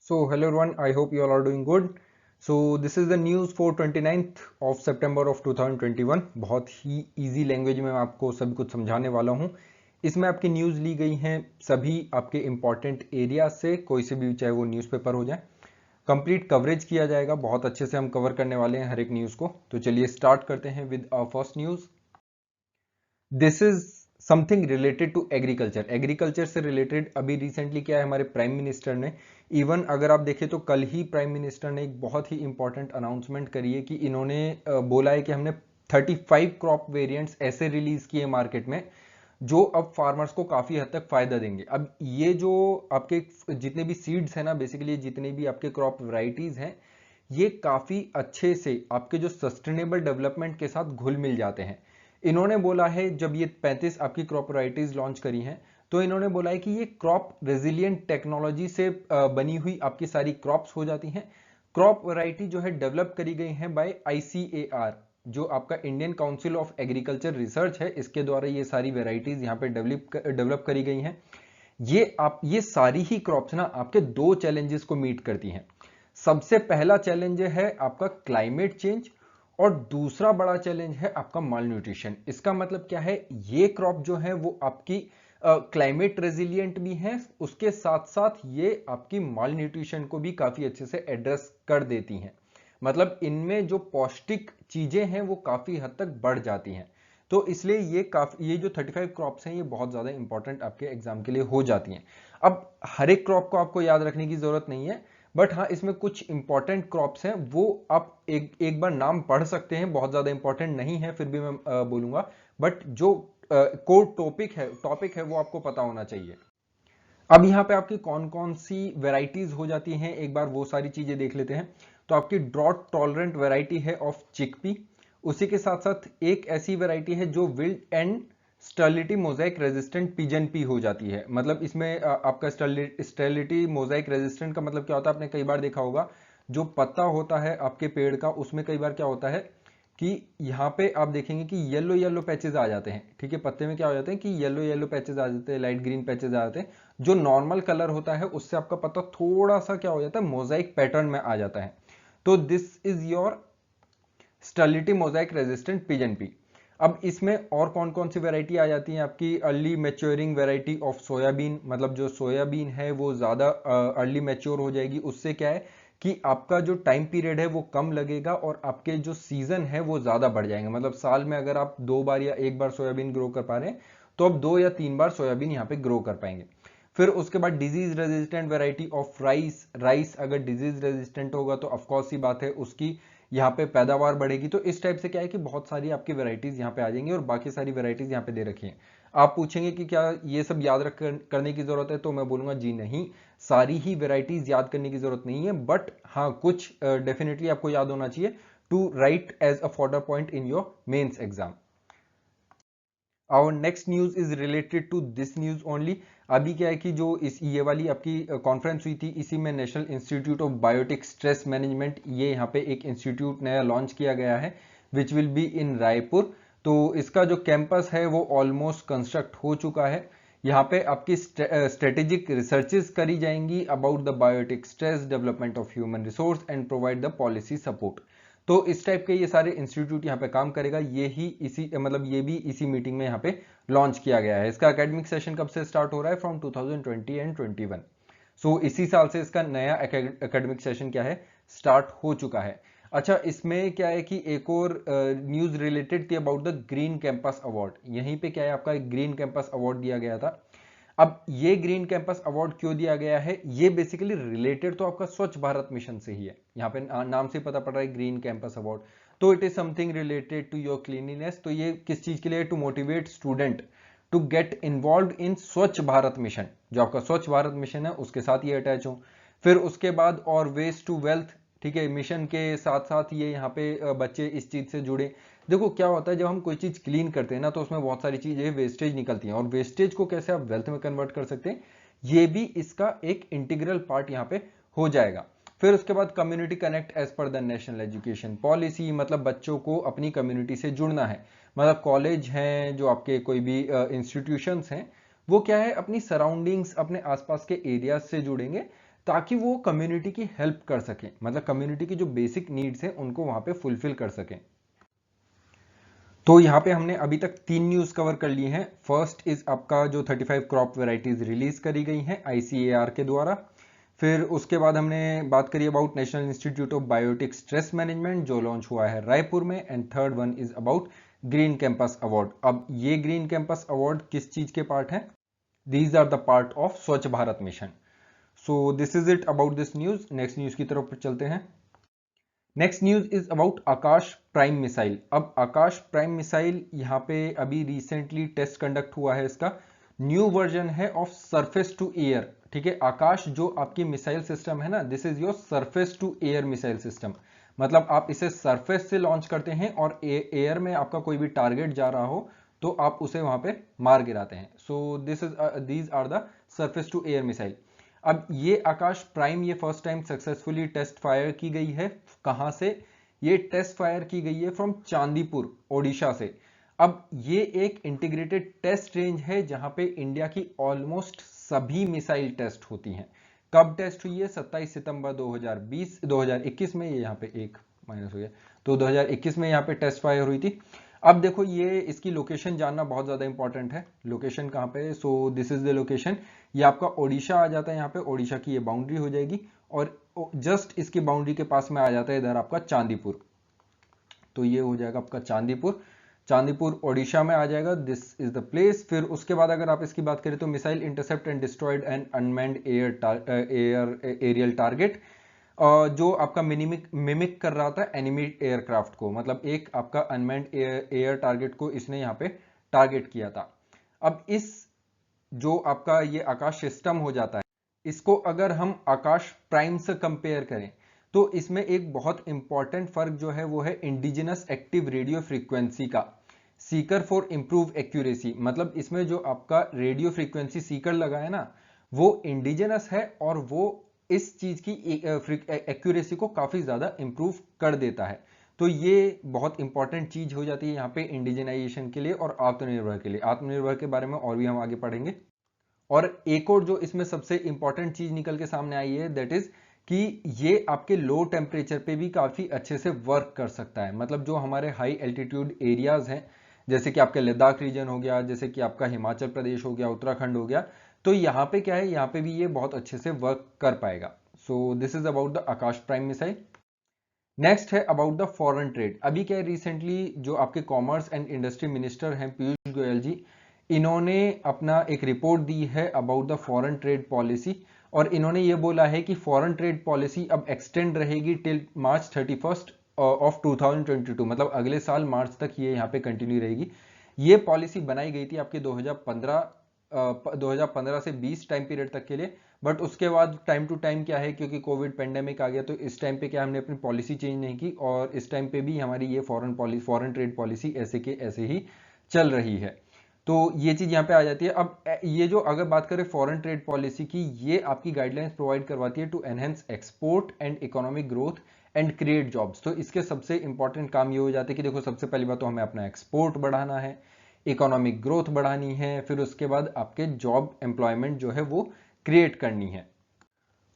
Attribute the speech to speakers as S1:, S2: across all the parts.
S1: So hello everyone, I hope you all are doing good. So this is the news for 29th of September of 2021. बहुत ही easy language में मैं आपको सब कुछ समझाने वाला हूँ। इसमें आपकी न्यूज़ ली गई हैं सभी आपके इंपॉर्टेंट एरिया से, कोई से भी, चाहे वो न्यूज़पेपर हो जाए। कंप्लीट कवरेज किया जाएगा, बहुत अच्छे से हम कवर करने वाले हैं हर एक न्यूज़ को। तो चलिए स्टार्ट करते हैं with our first news. This is something related to agriculture. Agriculture से रिलेटेड अभी रिसेंटली क्या है, हमारे प्राइम मिनिस्टर ने, इवन अगर आप देखें तो कल ही प्राइम मिनिस्टर ने एक बहुत ही इंपॉर्टेंट अनाउंसमेंट करी है कि इन्होंने बोला है कि हमने 35 क्रॉप वेरिएंट्स ऐसे रिलीज किए मार्केट में जो अब फार्मर्स को काफी हद तक फायदा देंगे। अब ये जो आपके जितने भी सीड्स हैं ना, बेसिकली जितने भी आपके क्रॉप वैरायटीज हैं, ये काफी अच्छे से आपके जो सस्टेनेबल डेवलपमेंट के साथ घुल मिल जाते हैं। इन्होंने बोला है, जब ये 35 आपकी क्रॉप वैरायटीज लॉन्च करी हैं, तो इन्होंने बोला है कि ये क्रॉप रेजिलिएंट टेक्नोलॉजी से बनी हुई आपकी सारी क्रॉप्स हो जाती हैं। क्रॉप वैरायटी जो है डेवलप करी गई है बाय ICAR, जो आपका Indian council of agriculture research है, इसके द्वारा ये सारी वैरायटीज यहाँ पे डेवलप करी गई हैं। ये सारी ही क्रॉप्स ना आपके दो चैलेंजेस को मीट करती हैं। सबसे पहला चैलेंज है आपका क्लाइमेट चेंज, और दूसरा बड़ा चैलेंज है आपका माल न्यूट्रिशन। इसका मतलब क्या है, ये क्रॉप जो है वो आपकी क्लाइमेट रेजिलिएंट भी है, उसके साथ साथ ये आपकी माल न्यूट्रिशन को भी काफी अच्छे से एड्रेस कर देती हैं। मतलब इनमें जो पौष्टिक चीजें हैं वो काफी हद तक बढ़ जाती हैं। तो इसलिए ये जो 35 क्रॉप्स हैं ये बहुत ज्यादा इंपॉर्टेंट आपके एग्जाम के लिए हो जाती हैं। अब हर एक क्रॉप को आपको याद रखने की जरूरत नहीं है, बट हाँ इसमें कुछ इंपॉर्टेंट क्रॉप्स हैं, वो आप एक बार नाम पढ़ सकते हैं, बहुत ज्यादा इंपॉर्टेंट नहीं है, फिर भी मैं बोलूंगा। बट जो कोर टॉपिक है वो आपको पता होना चाहिए। अब यहाँ पे आपकी कौन कौन सी वेराइटीज हो जाती हैं, एक बार वो सारी चीजें देख लेते हैं। तो आपकी ड्रॉट टॉलरेंट वेराइटी है ऑफ चिकपी। उसी के साथ साथ एक ऐसी वेराइटी है जो wilt and sterility mosaic resistant pigeon pea हो जाती है। मतलब इसमें आपका स्टर्लिटी मोजाइक रेजिस्टेंट का मतलब क्या होता है, आपने कई बार देखा होगा, जो पत्ता होता है आपके पेड़ का, उसमें कई बार क्या होता है कि यहाँ पे आप देखेंगे कि येलो येलो पैचेस आ जाते हैं। ठीक है, पत्ते में क्या हो जाते हैं कि येलो येलो पैचेस आ जाते हैं, लाइट ग्रीन पैचेस आ जाते हैं। जो नॉर्मल कलर होता है उससे आपका पत्ता थोड़ा सा क्या हो जाता है, मोजाइक पैटर्न में आ जाता है। तो this is your sterility mosaic resistant pigeon P. अब इसमें और कौन कौन सी वैरायटी आ जाती है, आपकी early maturing variety of soybean. मतलब जो सोयाबीन है वो ज्यादा अर्ली मैच्योर हो जाएगी, उससे क्या है कि आपका जो टाइम पीरियड है वो कम लगेगा और आपके जो सीजन है वो ज्यादा बढ़ जाएंगे। मतलब साल में अगर आप 2 बार या 1 बार सोयाबीन ग्रो कर पा रहे हैं, तो अब 2 या 3 बार सोयाबीन यहाँ पे ग्रो कर पाएंगे। फिर उसके बाद disease resistant variety of rice. Rice अगर डिजीज रेजिस्टेंट होगा तो ऑफकोर्स सी बात है उसकी यहाँ पे पैदावार बढ़ेगी। तो इस टाइप से क्या है कि बहुत सारी आपकी वैरायटीज यहाँ पे आ जाएंगी, और बाकी सारी वैरायटीज यहाँ पे दे रखी हैं। आप पूछेंगे कि क्या ये सब याद रख करने की जरूरत है, तो मैं बोलूंगा जी नहीं, सारी ही वैरायटीज याद करने की जरूरत नहीं है, बट हाँ कुछ डेफिनेटली आपको याद होना चाहिए to write as a further point in your mains exam. Our next news is related to this news only. अभी क्या है कि जो ये वाली आपकी कॉन्फ्रेंस हुई थी, इसी में national institute of biotic stress management, ये यहाँ पे एक इंस्टीट्यूट नया लॉन्च किया गया है, which will be in Raipur. तो इसका जो कैंपस है वो ऑलमोस्ट कंस्ट्रक्ट हो चुका है। यहाँ पे आपकी स्ट्रेटेजिक रिसर्चेस करी जाएंगी about the biotic stress, development of human resource and provide the policy support. तो इस टाइप के ये सारे इंस्टीट्यूट यहाँ पे काम करेगा, ये ही इसी मतलब ये भी इसी मीटिंग में यहाँ पे लॉन्च किया गया है। इसका एकेडमिक सेशन कब से स्टार्ट हो रहा है, फ्रॉम 2020 एंड 21। सो इसी साल से इसका नया एकेडमिक सेशन क्या है, स्टार्ट हो चुका है। अच्छा, इसमें क्या है कि एक और न्यूज रिलेटेड थी about the green campus award. यहीं पे क्या है, आपका एक ग्रीन कैंपस अवार्ड दिया गया था। अब ये ग्रीन कैंपस अवार्ड क्यों दिया गया है, ये बेसिकली रिलेटेड तो आपका स्वच्छ भारत मिशन से ही है। यहाँ पे नाम से पता पड़ रहा है ग्रीन कैंपस अवार्ड, तो it is something related to your cleanliness. तो ये किस चीज के लिए, to motivate student to get involve in Swachh Bharat mission. जो आपका स्वच्छ भारत मिशन है उसके साथ ये अटैच हो। फिर उसके बाद और वेस्ट टू वेल्थ, ठीक है, मिशन के साथ साथ ये यहाँ पे बच्चे इस चीज से जुड़े। देखो क्या होता है, जब हम कोई चीज क्लीन करते हैं ना, तो उसमें बहुत सारी चीजें वेस्टेज निकलती हैं, और वेस्टेज को कैसे आप वेल्थ में कन्वर्ट कर सकते हैं, ये भी इसका एक इंटीग्रल पार्ट यहाँ पे हो जाएगा। फिर उसके बाद community connect as per the national education policy, मतलब बच्चों को अपनी कम्युनिटी से जुड़ना है। मतलब कॉलेज हैं, जो आपके कोई भी इंस्टीट्यूशंस हैं, वो क्या है, अपनी सराउंडिंग्स, अपने आसपास के एरिया से जुड़ेंगे, ताकि वो कम्युनिटी की हेल्प कर सकें, मतलब कम्युनिटी की जो बेसिक नीड्स हैं उनको वहां पे फुलफिल कर सकें। तो यहाँ पे हमने अभी तक 3 न्यूज़ कवर कर ली हैं। फर्स्ट इज आपका जो 35 क्रॉप वेराइटीज रिलीज करी गई हैं ICAR के द्वारा। फिर उसके बाद हमने बात करी about national institute of biotic stress management जो लॉन्च हुआ है रायपुर में। And third one is about green campus award. अब ये ग्रीन कैंपस अवार्ड किस चीज के पार्ट है? These are the part of Swachh Bharat mission. So this is it about this news. Next news की तरफ चलते हैं। Next news is about Akash prime missile. अब आकाश प्राइम मिसाइल यहाँ पे अभी रिसेंटली टेस्ट कंडक्ट हुआ है। इसका न्यू वर्जन है ऑफ सरफेस टू एयर। ठीक है, आकाश जो आपकी मिसाइल सिस्टम है ना, this is your surface to air missile system. मतलब आप इसे सरफेस से लॉन्च करते हैं और एयर में आपका कोई भी टारगेट जा रहा हो तो आप उसे वहां पे मार गिराते हैं। So these are the surface to air missile. अब ये आकाश प्राइम ये first time successfully test fire की गई है। कहां से? ये टेस्ट फायर की गई है फ्रॉम चांदीपुर ओडिशा से। अब ये एक इंटीग्रेटेड टेस्ट रेंज है जहां पे इंडिया की ऑलमोस्ट सभी मिसाइल टेस्ट होती हैं। कब टेस्ट हुई है? 27 सितंबर 2021 में। ये यहाँ पे एक माइनस हो गया, तो 2021 में यहाँ पे टेस्ट फायर हुई थी। अब देखो ये इसकी लोकेशन जानना बहुत ज्यादा इंपॉर्टेंट है। लोकेशन कहाँ पे है? सो दिस इज द लोकेशन। ये आपका ओडिशा आ जाता है। यहाँ पे ओडिशा की ये बाउंड्री हो जाएगी और जस्ट इसकी बाउंड्री के पास में आ जाता है इधर आपका चांदीपुर। तो ये हो जाएगा आपका चांदीपुर। चांदीपुर ओडिशा में आ जाएगा। This is the place. फिर उसके बाद अगर आप इसकी बात करें तो missile intercept and destroyed and unmanned aerial target, जो आपका मिमिक कर रहा था एनिमी एयरक्राफ्ट को। मतलब एक आपका अनमैन्ड एयर टारगेट को इसने यहाँ पे टारगेट किया था। अब इस जो आपका ये आकाश सिस्टम हो जाता है, इसको अगर हम आकाश प्राइम से कंपेयर करें तो इसमें एक बहुत इंपॉर्टेंट फर्क जो है वो है इंडिजिनस एक्टिव रेडियो फ्रीक्वेंसी का। सीकर फॉर इंप्रूव एक्यूरेसी, मतलब इसमें जो आपका रेडियो फ्रीक्वेंसी सीकर लगा है ना, वो इंडिजिनस है और वो इस चीज की एक्यूरेसी को काफी ज्यादा इंप्रूव कर देता है। तो ये बहुत इंपॉर्टेंट चीज हो जाती है यहाँ पे इंडिजिनाइजेशन के लिए और आत्मनिर्भर के लिए। आत्मनिर्भर के बारे में और भी हम आगे पढ़ेंगे। और एक और जो इसमें सबसे इंपॉर्टेंट चीज निकल के सामने आई है दैट इज कि ये आपके लो टेम्परेचर पे भी काफी अच्छे से वर्क कर सकता है। मतलब जो हमारे हाई एल्टीट्यूड एरियाज हैं, जैसे कि आपके लद्दाख रीजन हो गया, जैसे कि आपका हिमाचल प्रदेश हो गया, उत्तराखंड हो गया, तो यहाँ पे क्या है, यहाँ पे भी ये बहुत अच्छे से वर्क कर पाएगा। सो this is about the Akash prime missile. Next है अबाउट द फॉरेन ट्रेड। अभी क्या है, रिसेंटली जो आपके कॉमर्स एंड इंडस्ट्री मिनिस्टर हैं पीयूष गोयल जी, इन्होंने अपना एक रिपोर्ट दी है about the foreign trade policy. और इन्होंने ये बोला है कि फॉरेन ट्रेड पॉलिसी अब एक्सटेंड रहेगी टिल मार्च 31 ऑफ 2022। मतलब अगले साल मार्च तक ये यहाँ पे कंटिन्यू रहेगी। ये पॉलिसी बनाई गई थी आपके 2015 से 20 टाइम पीरियड तक के लिए। बट उसके बाद टाइम टू टाइम क्या है, क्योंकि कोविड पेंडेमिक आ गया, तो इस टाइम पे क्या हमने अपनी पॉलिसी चेंज नहीं की और इस टाइम पे भी हमारी ये फॉरेन ट्रेड पॉलिसी ऐसे के ऐसे ही चल रही है। तो ये चीज यहाँ पे आ जाती है। अब ये जो अगर बात करें फॉरेन ट्रेड पॉलिसी की, ये आपकी गाइडलाइंस प्रोवाइड करवाती है to enhance export and economic growth and create jobs. तो इसके सबसे इंपॉर्टेंट काम ये हो जाते हैं कि देखो सबसे पहली बात तो हमें अपना एक्सपोर्ट बढ़ाना है, इकोनॉमिक ग्रोथ बढ़ानी है, फिर उसके बाद आपके जॉब एम्प्लॉयमेंट जो है वो क्रिएट करनी है।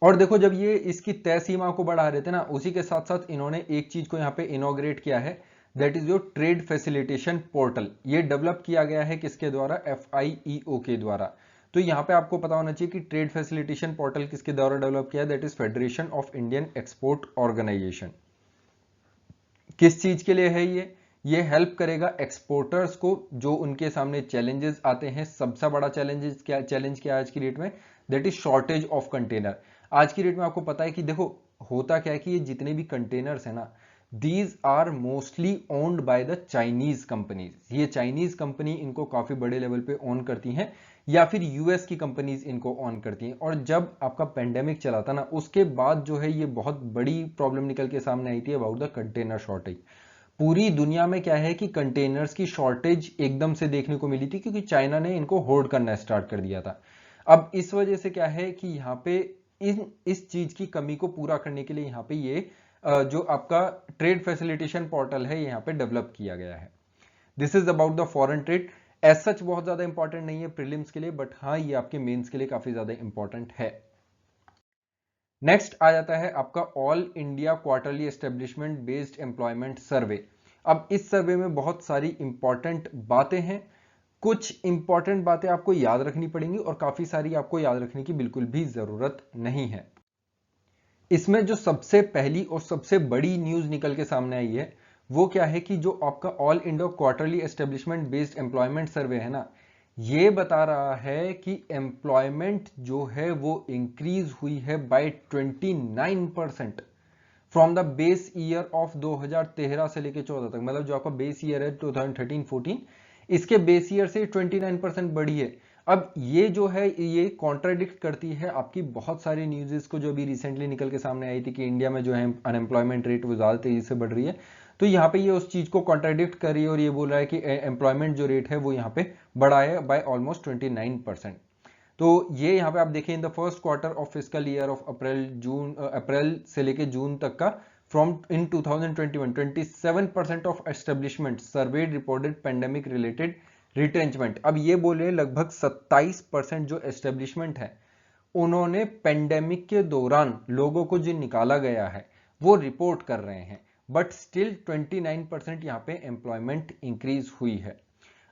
S1: और देखो जब ये इसकी तय सीमा को बढ़ा रहे थे ना, उसी के साथ साथ इन्होंने एक चीज को यहाँ पे इनॉग्रेट किया है, that is your trade facilitation portal. ये डेवलप किया गया है किसके द्वारा? FIEO के द्वारा। तो यहाँ पे आपको पता होना चाहिए कि ट्रेड फैसिलिटेशन पोर्टल किसके द्वारा डेवलप किया है? That is federation of Indian export organization. किस चीज के लिए है ये हेल्प करेगा एक्सपोर्टर्स को, जो उनके सामने चैलेंजेस आते हैं। सबसे बड़ा चैलेंज क्या है आज की डेट में? That is shortage of container. आज की डेट में आपको पता है कि देखो होता क्या है कि ये जितने भी कंटेनर्स है ना, these are mostly owned by the Chinese companies. ये चाइनीज कंपनी इनको काफी बड़े लेवल पे ओन करती हैं या फिर यूएस की कंपनीज इनको ऑन करती हैं। और जब आपका पेंडेमिक चला था ना, उसके बाद जो है ये बहुत बड़ी प्रॉब्लम निकल के सामने आई थी अबाउट द कंटेनर शॉर्टेज। पूरी दुनिया में क्या है कि कंटेनर्स की शॉर्टेज एकदम से देखने को मिली थी, क्योंकि चाइना ने इनको होल्ड करना स्टार्ट कर दिया था। अब इस वजह से क्या है कि यहाँ पे इस चीज की कमी को पूरा करने के लिए यहाँ पे ये जो आपका ट्रेड फैसिलिटेशन पोर्टल है यहाँ पे डेवलप किया गया है। This is about the foreign trade. As such बहुत ज्यादा इंपॉर्टेंट नहीं है प्रीलिम्स के लिए, बट हाँ ये आपके मेंस के लिए काफी ज्यादा इंपॉर्टेंट है। नेक्स्ट आ जाता है आपका all India quarterly establishment based employment survey. अब इस सर्वे में बहुत सारी इंपॉर्टेंट बातें हैं, कुछ इंपॉर्टेंट बातें आपको याद रखनी पड़ेंगी और काफी सारी आपको याद रखने की बिल्कुल भी जरूरत नहीं है। इसमें जो सबसे पहली और सबसे बड़ी न्यूज निकल के सामने आई है वो क्या है कि जो आपका all India quarterly establishment based employment survey है ना, ये बता रहा है कि एम्प्लॉयमेंट जो है वो इंक्रीज हुई है by 29% from the base year of 2013 से लेके 14 तक। मतलब जो आपका बेस ईयर है 2013-14, इसके बेस ईयर से 29% बढ़ी है। अब ये जो है ये कॉन्ट्राडिक्ट करती है आपकी बहुत सारी न्यूज़ को जो अभी रिसेंटली निकल के सामने आई थी कि इंडिया में जो है अनएम्प्लॉयमेंट रेट वो ज़्यादा तेजी से बढ़ रही है। तो यहाँ पे ये उस चीज़ को कॉन्ट्राडिक्ट कर रही है और ये बोल रहा है कि एम्प्लॉयमेंट जो रेट है वो यहाँ पे बढ़ा है बाय ऑलमोस्ट 29%। तो ये यहाँ पे आप देखें in the first quarter of fiscal year of April से लेके जून तक का from in 2021 27% of establishment served reported pandemic related retrenchment. अब ये बोल रहे हैं लगभग 27% जो एस्टेब्लिशमेंट है उन्होंने पेंडेमिक के दौरान लोगों को जो निकाला गया है वो रिपोर्ट कर रहे हैं, बट स्टिल 29% यहाँ पे एम्प्लॉयमेंट इंक्रीज हुई है।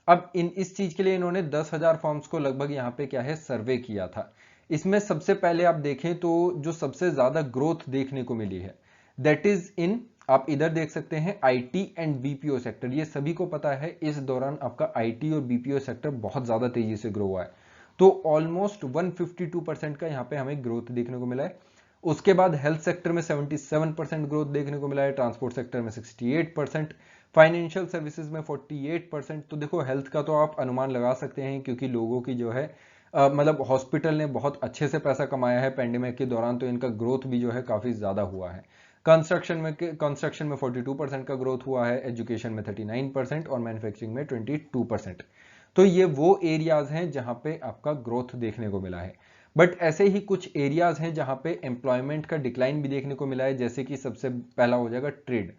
S1: अब इस चीज के लिए इन्होंने 10,000 फॉर्म्स को लगभग यहाँ पे क्या है सर्वे किया था। इसमें सबसे पहले आप देखें तो जो सबसे ज्यादा ग्रोथ देखने को मिली है दैट इज इन, आप इधर देख सकते हैं आईटी एंड बीपीओ सेक्टर। ये सभी को पता है इस दौरान आपका आईटी और बीपीओ सेक्टर बहुत ज्यादा तेजी से ग्रो हुआ है। तो ऑलमोस्ट 152% का यहाँ पे हमें ग्रोथ देखने को मिला है। उसके बाद हेल्थ सेक्टर में 77% ग्रोथ देखने को मिला है, ट्रांसपोर्ट सेक्टर में 68%, फाइनेंशियल सर्विसेज में 48%। तो देखो हेल्थ का तो आप अनुमान लगा सकते हैं क्योंकि लोगों की जो है मतलब हॉस्पिटल ने बहुत अच्छे से पैसा कमाया है पेंडेमिक के दौरान, तो इनका ग्रोथ भी जो है काफी ज्यादा हुआ है। कंस्ट्रक्शन में 42% का ग्रोथ हुआ है, एजुकेशन में 39% और मैन्युफैक्चरिंग में 22%। तो ये वो एरियाज हैं जहां पे आपका ग्रोथ देखने को मिला है। बट ऐसे ही कुछ एरियाज हैं जहां पे एम्प्लॉयमेंट का डिक्लाइन भी देखने को मिला है, जैसे कि सबसे पहला हो जाएगा ट्रेड।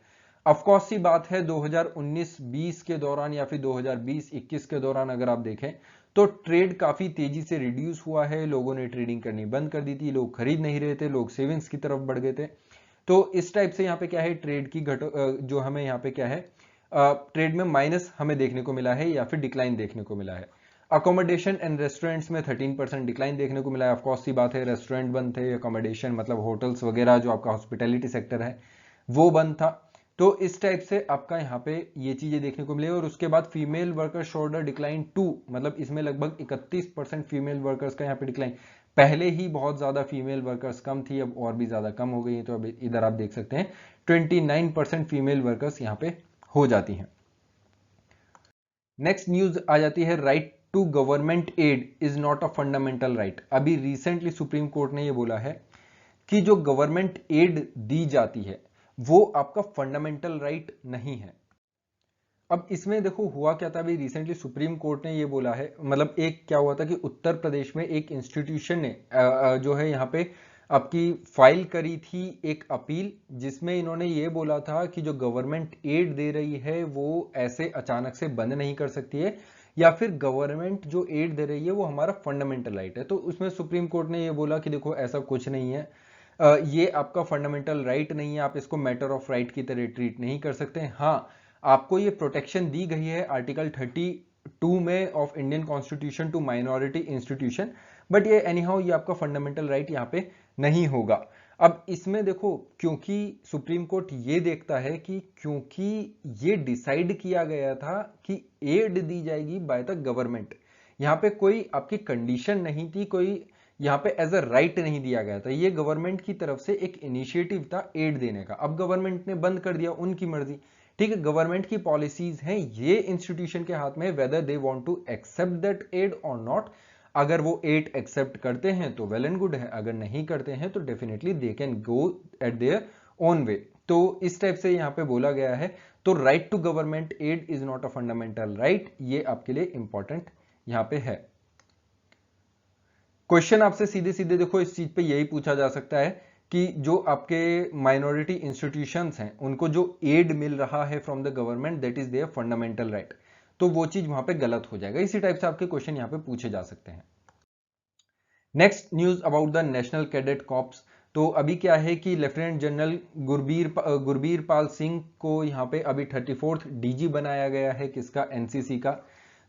S1: ऑफकोर्स सी बात है 2019-20 के दौरान या फिर 2020-21 के दौरान अगर आप देखें तो ट्रेड काफी तेजी से रिड्यूस हुआ है, लोगों ने ट्रेडिंग करनी बंद कर दी थी, लोग खरीद नहीं रहे थे, लोग सेविंग्स की तरफ बढ़ गए थे। तो इस टाइप से यहाँ पे क्या है ट्रेड की जो हमें यहाँ पे क्या है ट्रेड में माइनस हमें देखने को मिला है या फिर डिक्लाइन देखने को मिला है। अकोमोडेशन एंड रेस्टोरेंट्स में 13% डिक्लाइन देखने को मिला है। ऑफकोर्स सी बात है रेस्टोरेंट बंद थे, अकोमोडेशन मतलब होटल्स वगैरह जो आपका हॉस्पिटैलिटी सेक्टर है वो बंद था। तो इस टाइप से आपका यहाँ पे ये चीजें देखने को मिले। और उसके बाद female worker showed a decline 2, मतलब इसमें लगभग 31% फीमेल वर्कर्स का यहाँ पे डिक्लाइन। पहले ही बहुत ज्यादा फीमेल वर्कर्स कम थी, अब और भी ज्यादा कम हो गई है। तो अब इधर आप देख सकते हैं 29% फीमेल वर्कर्स यहाँ पे हो जाती हैं। नेक्स्ट न्यूज आ जाती है right to government aid is not a fundamental right. अभी रिसेंटली सुप्रीम कोर्ट ने ये बोला है कि जो गवर्नमेंट एड दी जाती है वो आपका फंडामेंटल राइट नहीं है। अब इसमें देखो हुआ क्या था, अभी रिसेंटली सुप्रीम कोर्ट ने ये बोला है, मतलब एक क्या हुआ था कि उत्तर प्रदेश में एक इंस्टीट्यूशन ने जो है यहाँ पे आपकी फाइल करी थी एक अपील, जिसमें इन्होंने ये बोला था कि जो गवर्नमेंट एड दे रही है वो ऐसे अचानक से बंद नहीं कर सकती है, या फिर गवर्नमेंट जो एड दे रही है वो हमारा फंडामेंटल राइट है। तो उसमें सुप्रीम कोर्ट ने ये बोला कि देखो ऐसा कुछ नहीं है, ये आपका फंडामेंटल राइट नहीं है, आप इसको मैटर ऑफ राइट की तरह ट्रीट नहीं कर सकते। हाँ, आपको ये प्रोटेक्शन दी गई है आर्टिकल 32 में of Indian constitution to minority institution, but ये एनीहाउ ये आपका फंडामेंटल राइट यहाँ पे नहीं होगा। अब इसमें देखो क्योंकि सुप्रीम कोर्ट ये देखता है कि क्योंकि ये डिसाइड किया गया था कि एड दी जाएगी बाय द गवर्नमेंट, यहाँ पे कोई आपकी कंडीशन नहीं थी, कोई यहाँ पे एज अ राइट नहीं दिया गया था, ये गवर्नमेंट की तरफ से एक इनिशिएटिव था एड देने का। अब गवर्नमेंट ने बंद कर दिया, उनकी मर्जी, ठीक है, गवर्नमेंट की पॉलिसीज हैं, ये इंस्टीट्यूशन के हाथ में whether they want to accept that aid और नॉट। अगर वो एड एक्सेप्ट करते हैं तो वेल एंड गुड है, अगर नहीं करते हैं तो definitely they can go at their own way. तो इस टाइप से यहाँ पे बोला गया है। तो right to government aid is not a fundamental right, ये आपके लिए इंपॉर्टेंट यहाँ पे है। क्वेश्चन आपसे सीधे सीधे देखो इस चीज पे यही पूछा जा सकता है कि जो आपके माइनॉरिटी इंस्टीट्यूशंस हैं उनको जो एड मिल रहा है from the government that is there fundamental right, तो वो चीज वहां पे गलत हो जाएगा। इसी टाइप से आपके क्वेश्चन यहाँ पे पूछे जा सकते हैं। Next news about the national cadet corps. तो अभी क्या है कि लेफ्टिनेंट जनरल गुरबीर पाल सिंह को यहाँ पे अभी 34th डीजी बनाया गया है, किसका, एनसीसी का।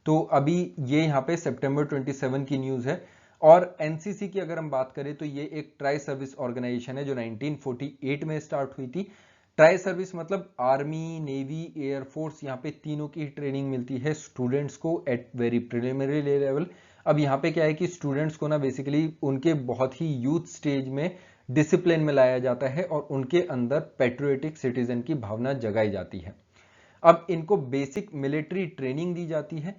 S1: तो अभी ये यहाँ पे सितंबर 27 की न्यूज है। और एनसीसी की अगर हम बात करें तो ये एक ट्राई सर्विस ऑर्गेनाइजेशन है जो 1948 में स्टार्ट हुई थी। ट्राई सर्विस मतलब आर्मी, नेवी, एयरफोर्स, यहाँ पे तीनों की ट्रेनिंग मिलती है स्टूडेंट्स को एट वेरी प्रिलिमिनरी लेवल। अब यहाँ पे क्या है कि स्टूडेंट्स को ना बेसिकली उनके बहुत ही यूथ स्टेज में डिसिप्लिन में लाया जाता है और उनके अंदर पैट्रियोटिक सिटीजन की भावना जगाई जाती है। अब इनको बेसिक मिलिट्री ट्रेनिंग दी जाती है।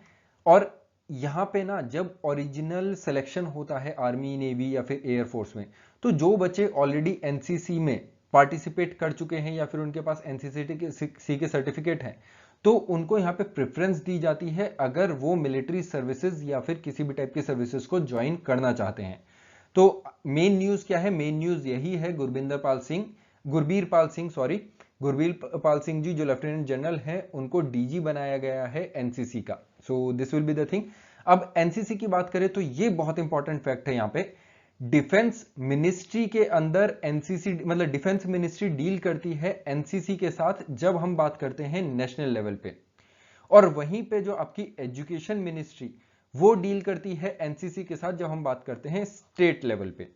S1: और यहाँ पे ना जब ओरिजिनल सिलेक्शन होता है आर्मी, नेवी या फिर एयरफोर्स में, तो जो बच्चे ऑलरेडी एनसीसी में पार्टिसिपेट कर चुके हैं या फिर उनके पास एनसीसी के सर्टिफिकेट हैं, तो उनको यहाँ पे प्रेफरेंस दी जाती है अगर वो मिलिट्री सर्विसेज या फिर किसी भी टाइप की सर्विसेज को ज्वाइन करना चाहते हैं। तो मेन न्यूज क्या है? मेन न्यूज यही है, गुरबीर पाल सिंह जी जो लेफ्टिनेंट जनरल हैं उनको डीजी बनाया गया है एनसीसी का। So this will be the thing. अब एनसीसी की बात करें तो ये बहुत इंपॉर्टेंट फैक्ट है यहाँ पे, डिफेंस मिनिस्ट्री के अंदर एनसीसी मतलब डिफेंस मिनिस्ट्री डील करती है एनसीसी के साथ जब हम बात करते हैं नेशनल लेवल पे, और वहीं पे जो आपकी एजुकेशन मिनिस्ट्री वो डील करती है एनसीसी के साथ जब हम बात करते हैं स्टेट लेवल पे।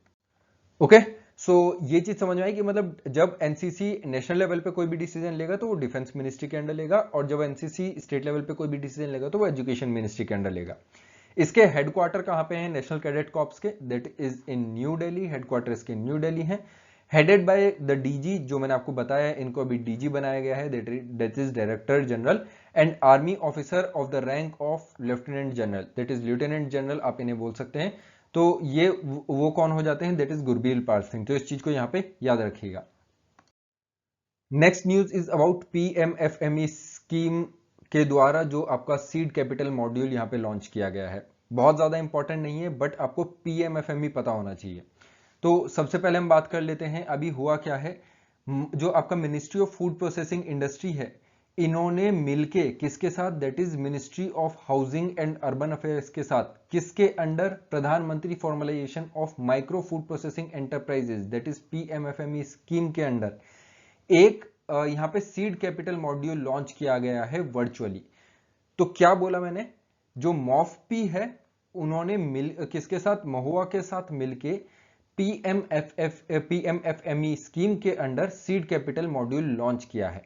S1: ओके, सो ये चीज समझ में आई कि मतलब जब एनसीसी नेशनल लेवल पे कोई भी डिसीजन लेगा तो वो डिफेंस मिनिस्ट्री के अंडर लेगा, और जब एनसीसी स्टेट लेवल पे कोई भी डिसीजन लेगा तो वो एजुकेशन मिनिस्ट्री के अंडर लेगा। इसके हेडक्वार्टर कहां पे हैं? नेशनल कैडेट कॉर्प्स के, that is in new Delhi. Headquarter इसके न्यू दिल्ली है। हेडेड बाय द डीजी, जो मैंने आपको बताया इनको अभी डीजी बनाया गया है, that is director general and army officer of the rank of lieutenant general, that is lieutenant general आप इन्हें बोल सकते हैं। तो ये वो कौन हो जाते हैं? That is Gurbir Pal Singh. तो इस चीज को यहां पे याद रखिएगा। Next news is about PMFME scheme के द्वारा जो आपका सीड कैपिटल मॉड्यूल यहां पे लॉन्च किया गया है। बहुत ज्यादा इंपॉर्टेंट नहीं है बट आपको पीएमएफएमई पता होना चाहिए। तो सबसे पहले हम बात कर लेते हैं अभी हुआ क्या है। जो आपका ministry of food processing industry है, इन्होंने मिलके किसके साथ, that is ministry of housing and urban affairs के साथ, किसके अंडर, प्रधानमंत्री formalisation of micro food processing enterprises, that is PMFME scheme के अंडर एक यहां पे सीड कैपिटल मॉड्यूल लॉन्च किया गया है वर्चुअली। तो क्या बोला मैंने, जो मॉफपी है उन्होंने किसके साथ, महुआ के साथ मिलके पीएमएफएमई स्कीम के under seed capital module launch किया है।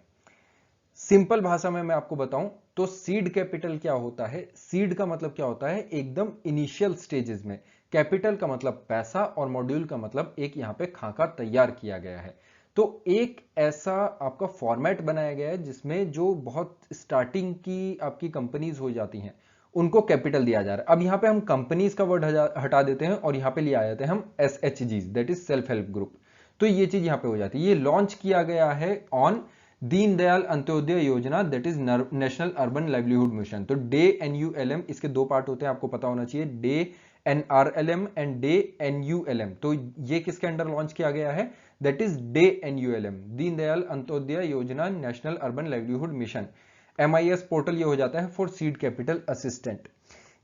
S1: सिंपल भाषा में मैं आपको बताऊं तो सीड कैपिटल क्या होता है, सीड का मतलब क्या होता है, एकदम इनिशियल स्टेजेस में, कैपिटल का मतलब पैसा और मॉड्यूल का मतलब एक यहां पे खाका तैयार किया गया है। तो एक ऐसा आपका फॉर्मेट बनाया गया है जिसमें जो बहुत स्टार्टिंग की आपकी कंपनीज हो जाती हैं उनको कैपिटल दिया जा रहा है। अब यहां पे हम कंपनीज का वर्ड हटा देते हैं और यहां पे ले आ जाते हैं हम SHGs, that is self help group. तो ये चीज यहां पे हो जाती है। ये लॉन्च किया गया है ऑन दीनदयाल अंत्योदय योजना, that is national urban livelihood mission. तो डे NULM, इसके दो पार्ट होते हैं, आपको पता होना चाहिए, DAY NRLM and DAY NULM। तो ये किसके अंडर लॉन्च किया गया है, that is DAY NULM, Deendayal Antyodaya Yojana national urban livelihood mission. MIS portal ये हो जाता है फॉर सीड कैपिटल असिस्टेंट।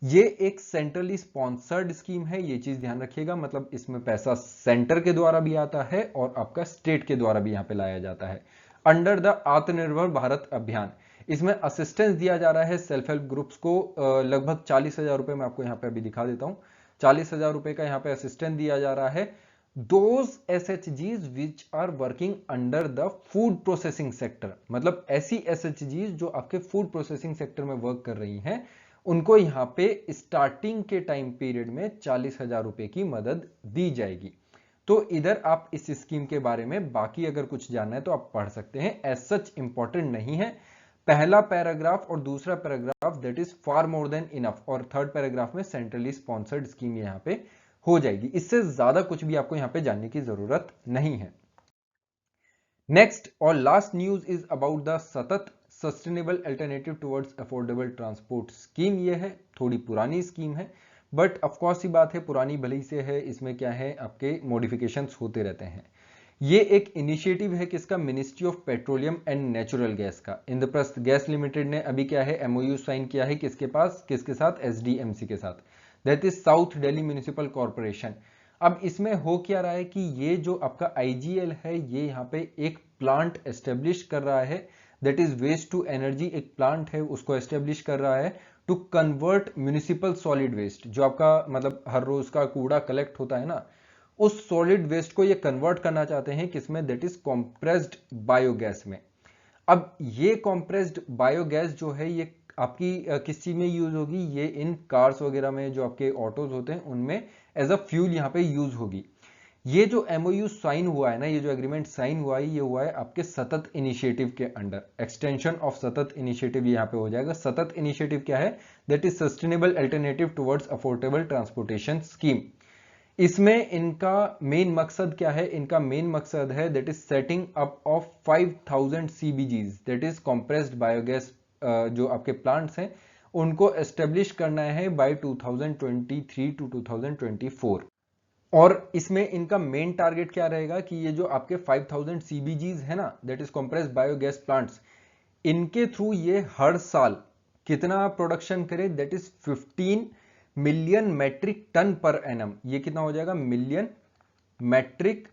S1: ये एक सेंट्रली स्पॉन्सर्ड स्कीम है, ये चीज ध्यान रखिएगा, मतलब इसमें पैसा सेंटर के द्वारा भी आता है और आपका स्टेट के द्वारा भी यहां पे लाया जाता है अंडर द आत्मनिर्भर भारत अभियान। इसमें असिस्टेंस दिया जा रहा है सेल्फ हेल्प ग्रुप्स को, लगभग 40,000 रुपए मैं आपको यहां पे अभी दिखा देता हूं, 40,000 रुपए का यहां पे असिस्टेंस दिया जा रहा है। Those SHGs which are working under the food processing sector, मतलब ऐसी SHGs जो आपके फूड प्रोसेसिंग सेक्टर में वर्क कर रही हैं, उनको यहां पे स्टार्टिंग के टाइम पीरियड में 40,000 रुपए की मदद दी जाएगी। तो इधर आप इस स्कीम के बारे में बाकी अगर कुछ जानना है तो आप पढ़ सकते हैं, एज सच इंपॉर्टेंट नहीं है। पहला पैराग्राफ और दूसरा paragraph that is far more than enough, और थर्ड पैराग्राफ में सेंट्रली स्पॉन्सर्ड स्कीम यहां पे हो जाएगी। इससे ज्यादा कुछ भी आपको यहां पे जानने की जरूरत नहीं है। नेक्स्ट और last news is about the Satat sustainable alternative towards affordable transport scheme. ये है थोड़ी पुरानी स्कीम है बट ऑफकोर्स ही बात है, पुरानी भली से है, इसमें क्या है आपके मॉडिफिकेशंस होते रहते हैं। ये एक इनिशिएटिव है किसका, ministry of petroleum and natural gas का। इंद्रप्रस्थ गैस लिमिटेड ने अभी क्या है MOU साइन किया है किसके पास, किसके साथ, SDMC के साथ, that is south Delhi municipal corporation. अब इसमें हो क्या रहा है कि ये जो आपका IGL है ये यहाँ पे एक प्लांट एस्टेब्लिश कर रहा है, that is waste to energy, एक प्लांट है उसको एस्टेब्लिश कर रहा है to convert municipal solid waste, जो आपका मतलब हर रोज का कूड़ा कलेक्ट होता है ना, उस सॉलिड वेस्ट को ये कन्वर्ट करना चाहते हैं किसमें, दैट इज कॉम्प्रेस्ड बायोगैस में। अब ये कॉम्प्रेस्ड बायोगैस जो है ये आपकी किस चीज में यूज होगी, ये इन कार्स वगैरह में जो आपके ऑटोज होते हैं उनमें एज अ फ्यूल यहाँ पे यूज होगी। ये जो MOU साइन हुआ है ना, ये जो एग्रीमेंट साइन हुआ है, ये हुआ है आपके सतत इनिशिएटिव के अंडर, एक्सटेंशन ऑफ सतत इनिशिएटिव यहाँ पे हो जाएगा। सतत इनिशिएटिव क्या है, that is sustainable alternative towards affordable transportation scheme. इसमें इनका मेन मकसद क्या है, इनका मेन मकसद है that is setting up of 5000 CBGs, that is compressed biogas, जो आपके प्लांट्स हैं उनको एस्टेब्लिश करना है बाय 2023 टू 2024। और इसमें इनका मेन टारगेट क्या रहेगा कि ये जो आपके 5000 CBGs है ना, that is compressed biogas plants, इनके थ्रू ये हर साल कितना प्रोडक्शन करे, that is 15 million metric ton per annum. ये कितना हो जाएगा, million metric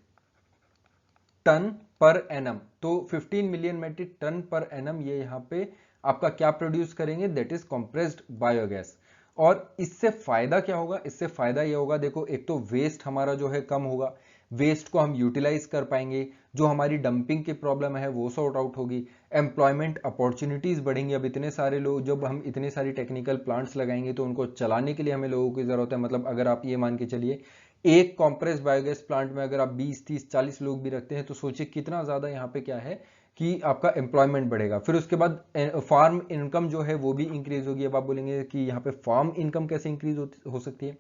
S1: ton per annum. तो 15 million metric ton per annum ये यहां पे आपका क्या प्रोड्यूस करेंगे, दैट इज कंप्रेस्ड बायोगैस। और इससे फायदा क्या होगा, इससे फायदा ये होगा, देखो एक तो वेस्ट हमारा जो है कम होगा, वेस्ट को हम यूटिलाइज कर पाएंगे, जो हमारी डंपिंग की प्रॉब्लम है वो सॉर्ट आउट होगी, एम्प्लॉयमेंट अपॉर्चुनिटीज बढ़ेंगी। अब इतने सारे लोग, जब हम इतने सारी टेक्निकल प्लांट्स लगाएंगे तो उनको चलाने के लिए हमें लोगों की जरूरत है। मतलब अगर आप ये मान के चलिए एक कॉम्प्रेस बायोगैस प्लांट में अगर आप 20, 30, 40 लोग भी रखते हैं तो सोचिए कितना ज्यादा यहाँ पे क्या है कि आपका एम्प्लॉयमेंट बढ़ेगा। फिर उसके बाद फार्म इनकम जो है वो भी इंक्रीज होगी। अब आप बोलेंगे कि यहाँ पे फार्म इनकम कैसे इंक्रीज हो सकती है,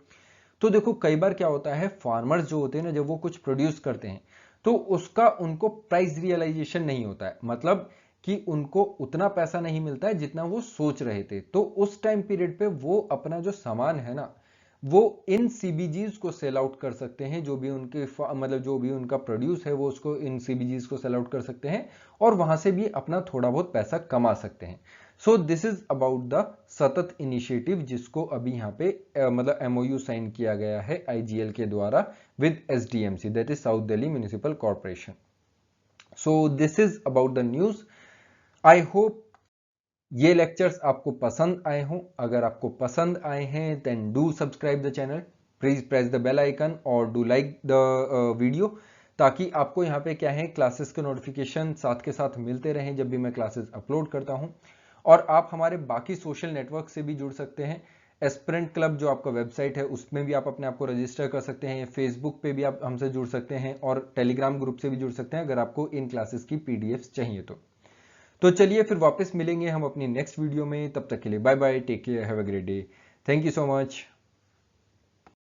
S1: तो देखो कई बार क्या होता है, फार्मर्स जो होते हैं ना, जब वो कुछ प्रोड्यूस करते हैं तो उसका उनको प्राइस रियलाइजेशन नहीं होता है, मतलब कि उनको उतना पैसा नहीं मिलता है जितना वो सोच रहे थे। तो उस टाइम पीरियड पे वो अपना जो सामान है ना, वो इन CBGs को सेल आउट कर सकते हैं, जो भी उनके मतलब जो भी उनका प्रोड्यूस है वो उसको इन CBGs को सेल आउट कर सकते हैं और वहां से भी अपना थोड़ा बहुत पैसा कमा सकते हैं। सो दिस इज अबाउट द सतत इनिशिएटिव, जिसको अभी यहाँ पे मतलब MOU साइन किया गया है IGL के द्वारा with SDMC, that is south Delhi municipal corporation. So this is about the news. I hope ये लेक्चर्स आपको पसंद आए हों। अगर आपको पसंद आए हैं then do subscribe the channel, please press the bell icon और डू लाइक द वीडियो, ताकि आपको यहाँ पे क्या है क्लासेस के नोटिफिकेशन साथ के साथ मिलते रहें जब भी मैं क्लासेस अपलोड करता हूँ। और आप हमारे बाकी सोशल नेटवर्क से भी जुड़ सकते हैं। एस्पिरेंट क्लब जो आपका वेबसाइट है उसमें भी आप अपने आप को रजिस्टर कर सकते हैं, फेसबुक पे भी आप हमसे जुड़ सकते हैं और टेलीग्राम ग्रुप से भी जुड़ सकते हैं अगर आपको इन क्लासेस की PDFs चाहिए तो चलिए फिर वापस मिलेंगे हम अपनी नेक्स्ट वीडियो में। तब तक के लिए bye bye, take care, have a great day, thank you so much.